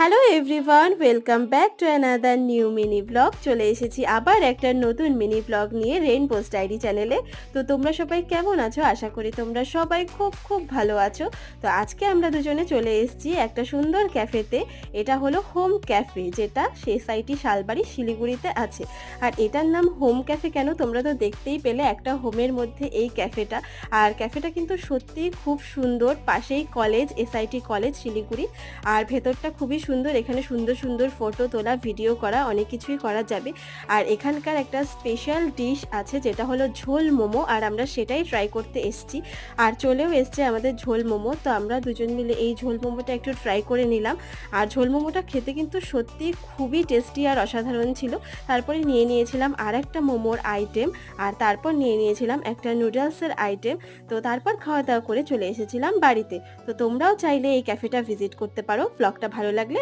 Hello everyone, welcome back to another new mini blog. চলে এসেছি আবার একটা নতুন মিনি ব্লগ নিয়ে রেইনবোস ডায়েরি চ্যানেলে। তো তোমরা সবাই কেমন আছো? আশা করি তোমরা সবাই খুব খুব ভালো আছো। তো আজকে আমরা দুজনে চলে এসেছি একটা সুন্দর ক্যাফেতে। এটা হলো হোম ক্যাফে, যেটা সোসাইটি শালবাড়ি শিলিগুড়িতে আছে। আর এটার নাম হোম ক্যাফে কেন, তোমরা তো দেখতেই পেলে একটা হোমের মধ্যে এই ক্যাফেটা। আর ক্যাফেটা কিন্তু সত্যিই খুব সুন্দর, পাশেই কলেজ, এসআইটি কলেজ শিলিগুড়ি। আর ভেতরটা খুবই সুন্দর, এখানে সুন্দর সুন্দর ফটো তোলা, ভিডিও করা, অনেক কিছুই করা যাবে। আর এখানকার একটা স্পেশাল ডিশ আছে যেটা হলো ঝোল মোমো, আর আমরা সেটাই ট্রাই করতে এসেছি। আর চলেও এসছে আমাদের ঝোল মোমো। তো আমরা দুজন মিলে এই ঝোল মোমোটা একটু ট্রাই করে নিলাম। আর ঝোল মোমোটা খেতে কিন্তু সত্যি খুবই টেস্টি আর অসাধারণ ছিল। তারপরে নিয়ে নিয়েছিলাম আর একটা মোমোর আইটেম, আর তারপর নিয়ে নিয়েছিলাম একটা নুডলসের আইটেম। তো তারপর খাওয়া দাওয়া করে চলে এসেছিলাম বাড়িতে। তো তোমরাও চাইলে এই ক্যাফেটা ভিজিট করতে পারো। ব্লগটা ভালো লাগলে